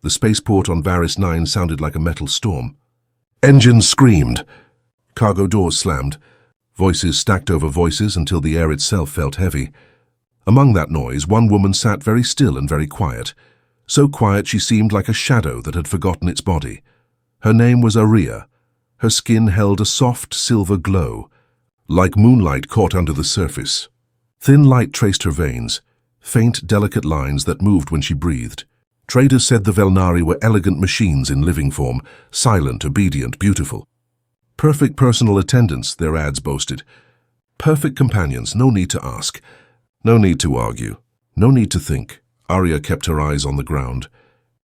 The spaceport on Varys 9 sounded like a metal storm. Engines screamed. Cargo doors slammed. Voices stacked over voices until the air itself felt heavy. Among that noise, one woman sat very still and very quiet. So quiet she seemed like a shadow that had forgotten its body. Her name was Arya. Her skin held a soft silver glow, like moonlight caught under the surface. Thin light traced her veins, faint, delicate lines that moved when she breathed. Traders said the Velnari were elegant machines in living form, silent, obedient, beautiful. Perfect personal attendants, their ads boasted. Perfect companions, no need to ask. No need to argue. No need to think. Arya kept her eyes on the ground.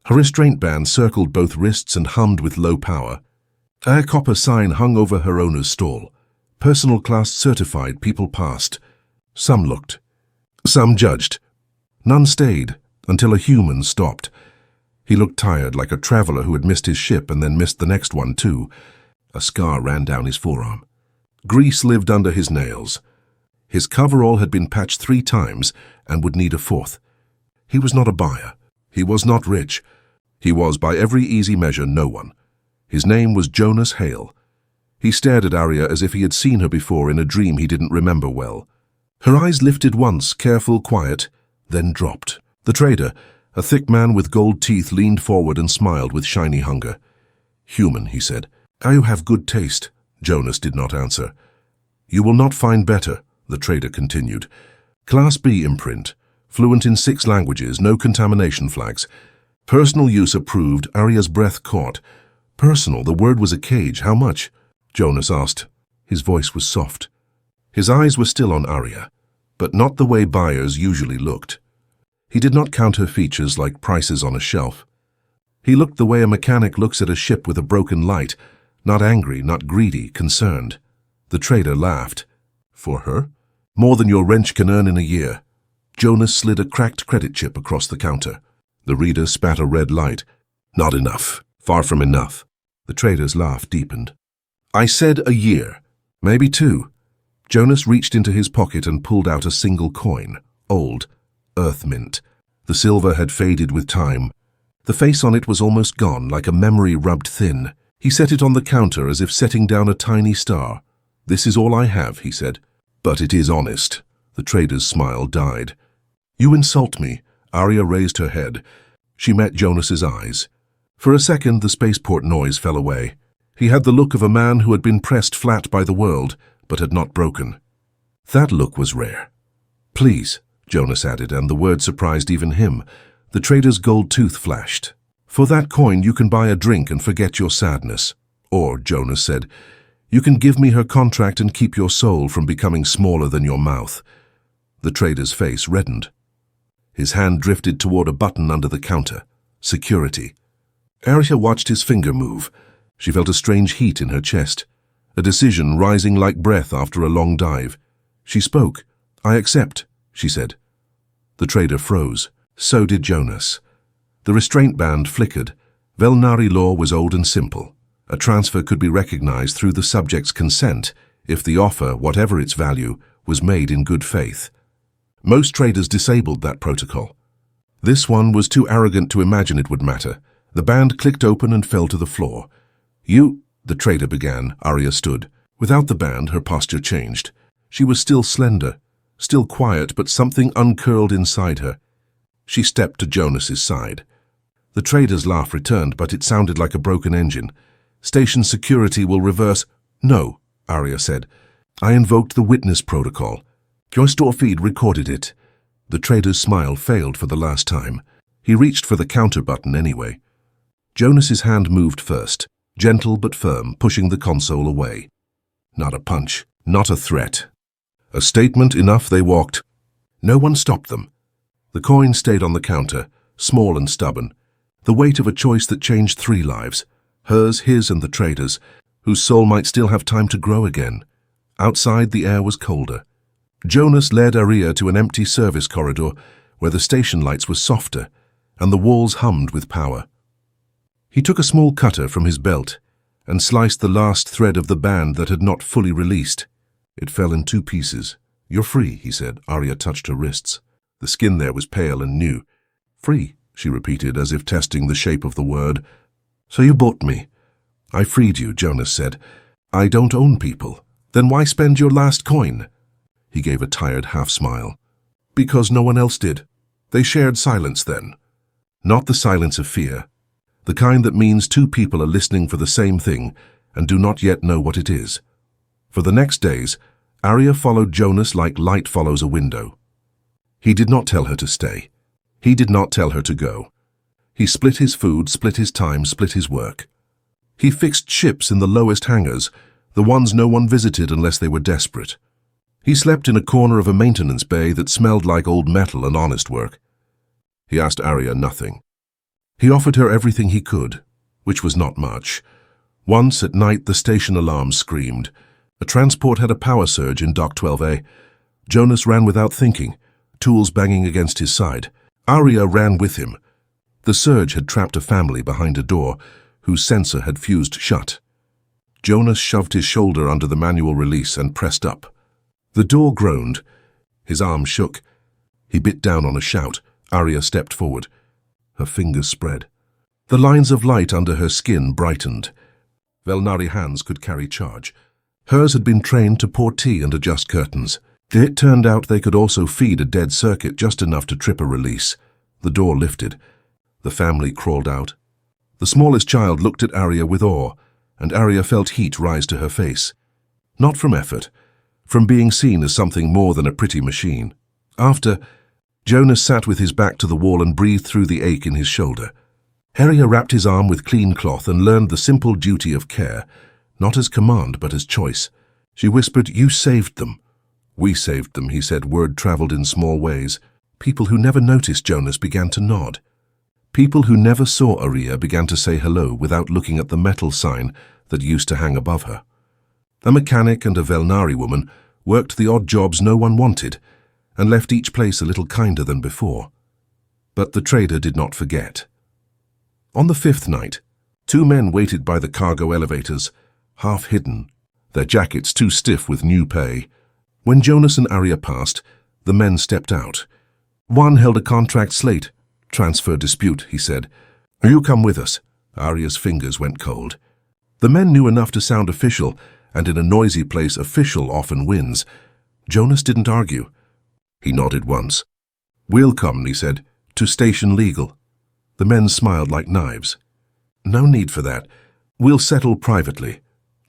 Her restraint band circled both wrists and hummed with low power. A copper sign hung over her owner's stall. Personal class certified, people passed. Some looked. Some judged. None stayed, until a human stopped. He looked tired, like a traveler who had missed his ship and then missed the next one too. A scar ran down his forearm. Grease lived under his nails. His coverall had been patched 3 times and would need a 4th. He was not a buyer. He was not rich. He was, by every easy measure, no one. His name was Jonas Hale. He stared at Arya as if he had seen her before in a dream he didn't remember well. Her eyes lifted once, careful, quiet, then dropped. The trader, a thick man with gold teeth, leaned forward and smiled with shiny hunger. "Human," he said. "You have good taste." Jonas did not answer. "You will not find better," the trader continued. "Class B imprint, fluent in 6 languages, no contamination flags. Personal use approved." Arya's breath caught. Personal, the word was a cage. How much? Jonas asked. His voice was soft. His eyes were still on Arya, but not the way buyers usually looked. He did not count her features like prices on a shelf. He looked the way a mechanic looks at a ship with a broken light, not angry, not greedy, concerned. The trader laughed. "For her? More than your wrench can earn in a year." Jonas slid a cracked credit chip across the counter. The reader spat a red light. "Not enough. Far from enough." The trader's laugh deepened. "I said a year. Maybe 2. Jonas reached into his pocket and pulled out a single coin. Old. Earth mint. The silver had faded with time. The face on it was almost gone, like a memory rubbed thin. He set it on the counter as if setting down a tiny star. "This is all I have," he said. "But it is honest." The trader's smile died. "You insult me." Arya raised her head. She met Jonas's eyes. For a second, the spaceport noise fell away. He had the look of a man who had been pressed flat by the world, but had not broken. That look was rare. "Please," Jonas added, and the word surprised even him. The trader's gold tooth flashed. "For that coin you can buy a drink and forget your sadness. Or," Jonas said, "you can give me her contract and keep your soul from becoming smaller than your mouth." The trader's face reddened. His hand drifted toward a button under the counter. Security. Arya watched his finger move. She felt a strange heat in her chest, a decision rising like breath after a long dive. She spoke. "I accept," she said. The trader froze. So did Jonas. The restraint band flickered. Velnari law was old and simple. A transfer could be recognized through the subject's consent if the offer, whatever its value, was made in good faith. Most traders disabled that protocol. This one was too arrogant to imagine it would matter. The band clicked open and fell to the floor. "You," the trader began. Arya stood. Without the band, her posture changed. She was still slender, still quiet, but something uncurled inside her. She stepped to Jonas's side. The trader's laugh returned, but it sounded like a broken engine. "Station security will reverse." "No," Arya said. "I invoked the witness protocol. Your store feed recorded it." The trader's smile failed for the last time. He reached for the counter button anyway. Jonas's hand moved first, gentle but firm, pushing the console away. Not a punch, not a threat. A statement enough. They walked. No one stopped them. The coin stayed on the counter, small and stubborn, the weight of a choice that changed 3 lives, hers, his, and the trader's, whose soul might still have time to grow again. Outside, the air was colder. Jonas led Arya to an empty service corridor where the station lights were softer and the walls hummed with power. He took a small cutter from his belt and sliced the last thread of the band that had not fully released. It fell in 2 pieces. "You're free," he said. Arya touched her wrists. The skin there was pale and new. "Free," she repeated, as if testing the shape of the word. So you bought me. I freed you, Jonas said. I don't own people. Then why spend your last coin? He gave a tired half-smile. Because no one else did. They shared silence then. Not the silence of fear. The kind that means two people are listening for the same thing and do not yet know what it is. For the next days, Arya followed Jonas like light follows a window. He did not tell her to stay. He did not tell her to go. He split his food, split his time, split his work. He fixed ships in the lowest hangars, the ones no one visited unless they were desperate. He slept in a corner of a maintenance bay that smelled like old metal and honest work. He asked Arya nothing. He offered her everything he could, which was not much. Once at night the station alarm screamed. A transport had a power surge in Dock 12A. Jonas ran without thinking, tools banging against his side. Arya ran with him. The surge had trapped a family behind a door whose sensor had fused shut. Jonas shoved his shoulder under the manual release and pressed up. The door groaned. His arm shook. He bit down on a shout. Arya stepped forward. Her fingers spread. The lines of light under her skin brightened. Velnari hands could carry charge. Hers had been trained to pour tea and adjust curtains. It turned out they could also feed a dead circuit just enough to trip a release. The door lifted. The family crawled out. The smallest child looked at Arya with awe, and Arya felt heat rise to her face. Not from effort, from being seen as something more than a pretty machine. After, Jonas sat with his back to the wall and breathed through the ache in his shoulder. Arya wrapped his arm with clean cloth and learned the simple duty of care, not as command but as choice. She whispered, "You saved them." "We saved them," he said. Word traveled in small ways. People who never noticed Jonas began to nod. People who never saw Arya began to say hello without looking at the metal sign that used to hang above her. A mechanic and a Velnari woman worked the odd jobs no one wanted and left each place a little kinder than before. But the trader did not forget. On the fifth night, two men waited by the cargo elevators, half hidden, their jackets too stiff with new pay. When Jonas and Arya passed, the men stepped out. One held a contract slate. "Transfer dispute," he said. "You come with us." Arya's fingers went cold. The men knew enough to sound official, and in a noisy place official often wins. Jonas didn't argue. He nodded once. "We'll come," he said, "to station legal." The men smiled like knives. "No need for that. We'll settle privately."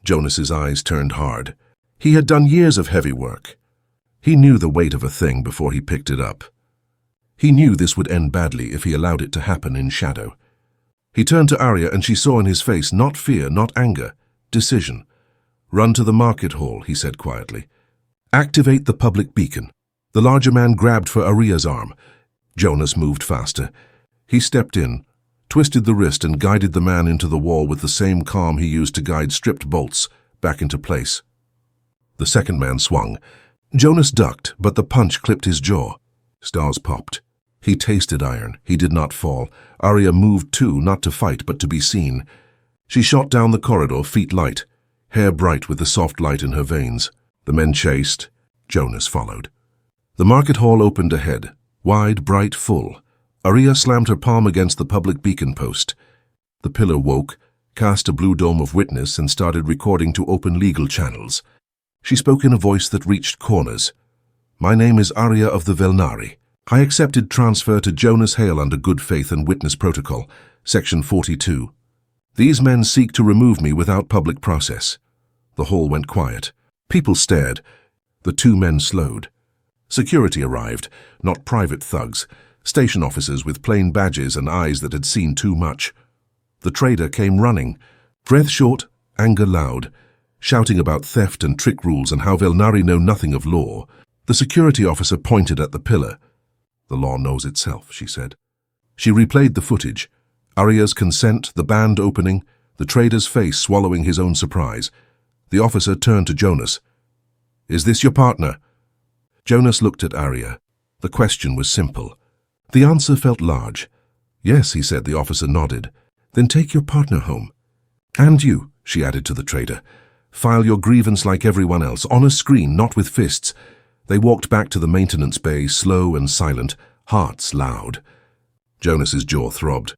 Jonas's eyes turned hard. He had done years of heavy work. He knew the weight of a thing before he picked it up. He knew this would end badly if he allowed it to happen in shadow. He turned to Arya and she saw in his face not fear, not anger, decision. "Run to the market hall," he said quietly. "Activate the public beacon." The larger man grabbed for Arya's arm. Jonas moved faster. He stepped in, twisted the wrist and guided the man into the wall with the same calm he used to guide stripped bolts back into place. The second man swung. Jonas ducked, but the punch clipped his jaw. Stars popped. He tasted iron. He did not fall. Arya moved too, not to fight, but to be seen. She shot down the corridor, feet light, hair bright with the soft light in her veins. The men chased. Jonas followed. The market hall opened ahead, wide, bright, full. Arya slammed her palm against the public beacon post. The pillar woke, cast a blue dome of witness, and started recording to open legal channels. She spoke in a voice that reached corners. "My name is Arya of the Velnari. I accepted transfer to Jonas Hale under good faith and witness protocol, Section 42. These men seek to remove me without public process." The hall went quiet. People stared. The two men slowed. Security arrived, not private thugs, station officers with plain badges and eyes that had seen too much. The trader came running, breath short, anger loud, shouting about theft and trick rules and how Velnari know nothing of law. The security officer pointed at the pillar. "The law knows itself," she said. She replayed the footage. Arya's consent, the band opening, the trader's face swallowing his own surprise. The officer turned to Jonas. "Is this your partner?" Jonas looked at Arya. The question was simple. The answer felt large. "Yes," he said. The officer nodded. "Then take your partner home. And you," she added to the trader. "File your grievance like everyone else, on a screen, not with fists." They walked back to the maintenance bay, slow and silent, hearts loud. Jonas's jaw throbbed.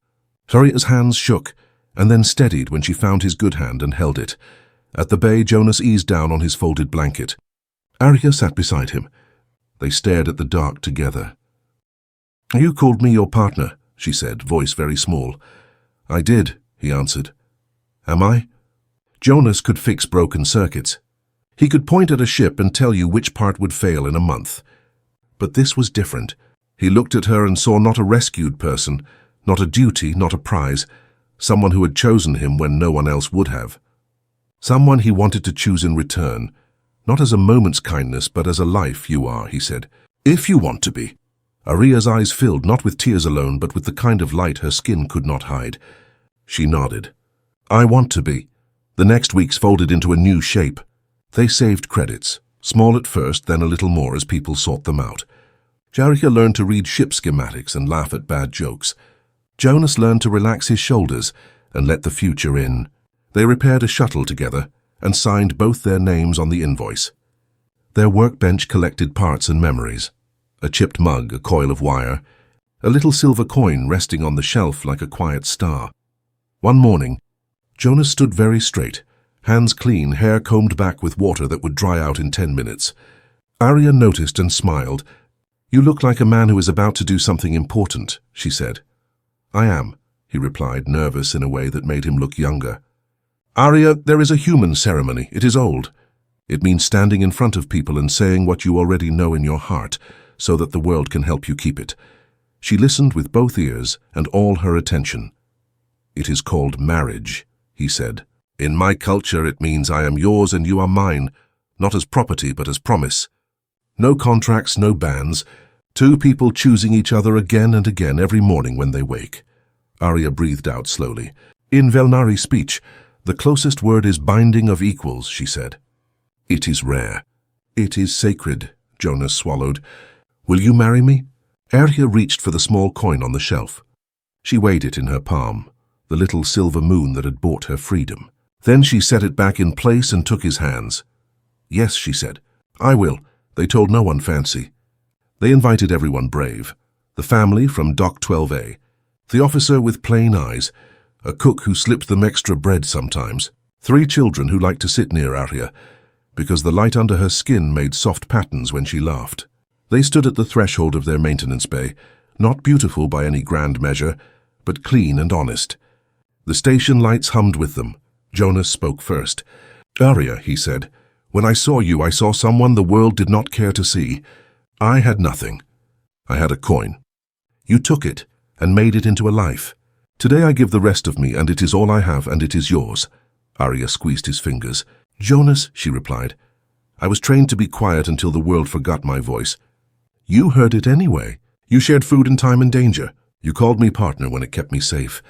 Aria's hands shook, and then steadied when she found his good hand and held it. At the bay, Jonas eased down on his folded blanket. Aria sat beside him. They stared at the dark together. "You called me your partner," she said, voice very small. "I did," he answered. "Am I?" Jonas could fix broken circuits. He could point at a ship and tell you which part would fail in a month. But this was different. He looked at her and saw not a rescued person, not a duty, not a prize, someone who had chosen him when no one else would have. Someone he wanted to choose in return, not as a moment's kindness, but as a life you are, he said. "If you want to be." Aria's eyes filled, not with tears alone, but with the kind of light her skin could not hide. She nodded. "I want to be." The next weeks folded into a new shape. They saved credits, small at first, then a little more as people sought them out. Aria learned to read ship schematics and laugh at bad jokes. Jonas learned to relax his shoulders and let the future in. They repaired a shuttle together and signed both their names on the invoice. Their workbench collected parts and memories. A chipped mug, a coil of wire, a little silver coin resting on the shelf like a quiet star. One morning, Jonas stood very straight, hands clean, hair combed back with water that would dry out in 10 minutes. Aria noticed and smiled. "You look like a man who is about to do something important," she said. "I am," he replied, nervous in a way that made him look younger. "Aria, there is a human ceremony. It is old. It means standing in front of people and saying what you already know in your heart, so that the world can help you keep it." She listened with both ears and all her attention. "It is called marriage," he said. "In my culture, it means I am yours and you are mine, not as property but as promise. No contracts, no bans, two people choosing each other again and again every morning when they wake." Aria breathed out slowly. "In Velnari speech, the closest word is binding of equals," she said. "It is rare. It is sacred," Jonas swallowed. "Will you marry me?" Aria reached for the small coin on the shelf. She weighed it in her palm, the little silver moon that had bought her freedom. Then she set it back in place and took his hands. "Yes," she said, "I will." They told no one fancy. They invited everyone brave. The family from Dock 12A, the officer with plain eyes, a cook who slipped them extra bread sometimes, 3 children who liked to sit near Aria, because the light under her skin made soft patterns when she laughed. They stood at the threshold of their maintenance bay, not beautiful by any grand measure, but clean and honest. The station lights hummed with them. Jonas spoke first. "Aria," he said, "when I saw you, I saw someone the world did not care to see. I had nothing. I had a coin. You took it and made it into a life. Today I give the rest of me, and it is all I have, and it is yours." Aria squeezed his fingers. "Jonas," she replied, "I was trained to be quiet until the world forgot my voice. You heard it anyway. You shared food in time and danger. You called me partner when it kept me safe,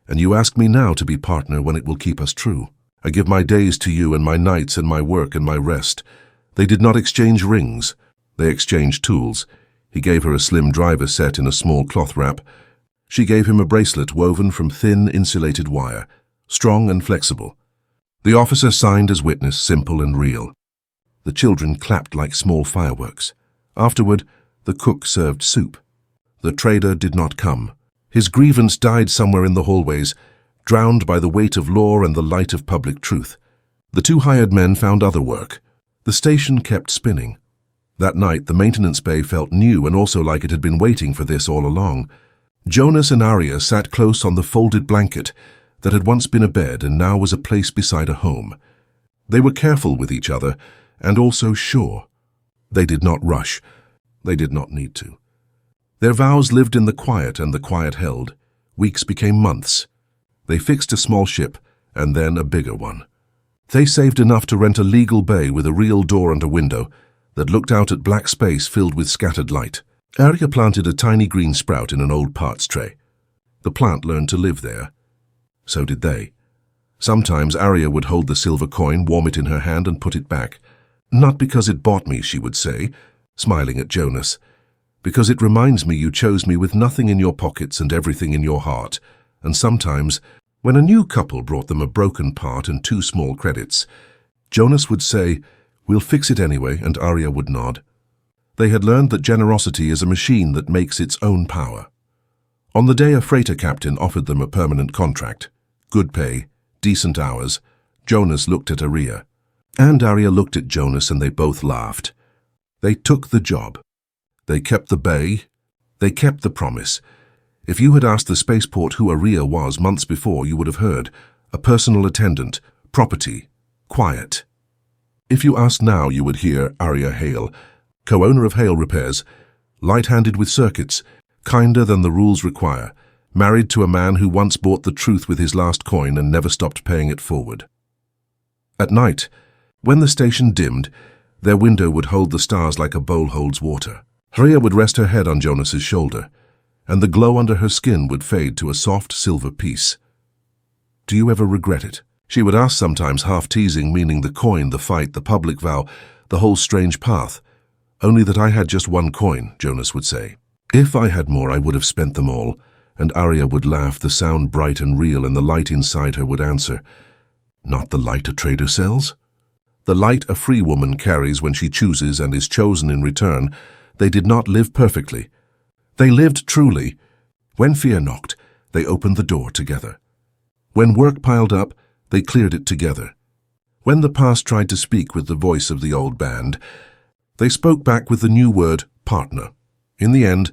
and you ask me now to be partner when it will keep us true. I give my days to you and my nights and my work and my rest. They did not exchange rings. They exchanged tools." He gave her a slim driver set in a small cloth wrap. She gave him a bracelet woven from thin, insulated wire, strong and flexible. The officer signed as witness, simple and real. The children clapped like small fireworks. Afterward, the cook served soup. The trader did not come. His grievance died somewhere in the hallways, drowned by the weight of law and the light of public truth. The 2 hired men found other work. The station kept spinning. That night, the maintenance bay felt new and also like it had been waiting for this all along. Jonas and Aria sat close on the folded blanket that had once been a bed and now was a place beside a home. They were careful with each other and also sure. They did not rush. They did not need to. Their vows lived in the quiet, and the quiet held. Weeks became months. They fixed a small ship, and then a bigger one. They saved enough to rent a legal bay with a real door and a window that looked out at black space filled with scattered light. Aria planted a tiny green sprout in an old parts tray. The plant learned to live there. So did they. Sometimes Aria would hold the silver coin, warm it in her hand, and put it back. "Not because it bought me," she would say, smiling at Jonas. "Because it reminds me you chose me with nothing in your pockets and everything in your heart." And sometimes, when a new couple brought them a broken part and 2 small credits, Jonas would say, "We'll fix it anyway," and Aria would nod. They had learned that generosity is a machine that makes its own power. On the day, a freighter captain offered them a permanent contract. Good pay, decent hours. Jonas looked at Aria. And Aria looked at Jonas, and they both laughed. They took the job. They kept the bay. They kept the promise. If you had asked the spaceport who Aria was months before, you would have heard. A personal attendant, property, quiet. If you asked now, you would hear Aria Hale, co-owner of Hale Repairs, light-handed with circuits, kinder than the rules require, married to a man who once bought the truth with his last coin and never stopped paying it forward. At night, when the station dimmed, their window would hold the stars like a bowl holds water. Aria would rest her head on Jonas's shoulder, and the glow under her skin would fade to a soft silver peace. Do you ever regret it? She would ask, sometimes half teasing, meaning the coin, the fight, the public vow, the whole strange path. Only that I had just one coin, Jonas would say. If I had more, I would have spent them all. And Aria would laugh, the sound bright and real, and the light inside her would answer, not the light a trader sells? The light a free woman carries when she chooses and is chosen in return. They did not live perfectly. They lived truly. When fear knocked, they opened the door together. When work piled up, they cleared it together. When the past tried to speak with the voice of the old band, they spoke back with the new word, partner. In the end,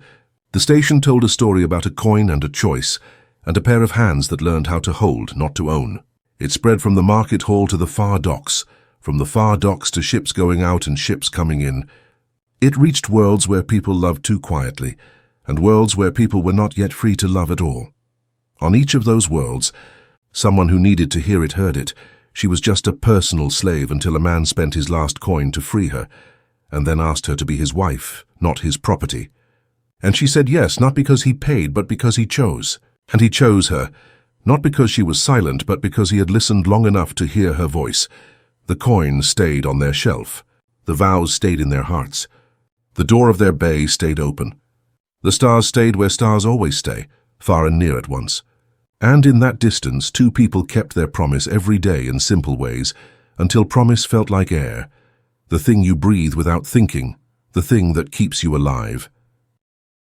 the station told a story about a coin and a choice, and a pair of hands that learned how to hold, not to own. It spread from the market hall to the far docks, from the far docks to ships going out and ships coming in. It reached worlds where people loved too quietly, and worlds where people were not yet free to love at all. On each of those worlds, someone who needed to hear it heard it. She was just a personal slave until a man spent his last coin to free her, and then asked her to be his wife, not his property. And she said yes, not because he paid, but because he chose. And he chose her, not because she was silent, but because he had listened long enough to hear her voice. The coin stayed on their shelf. The vows stayed in their hearts. The door of their bay stayed open. The stars stayed where stars always stay, far and near at once. And in that distance, two people kept their promise every day in simple ways, until promise felt like air, the thing you breathe without thinking, the thing that keeps you alive.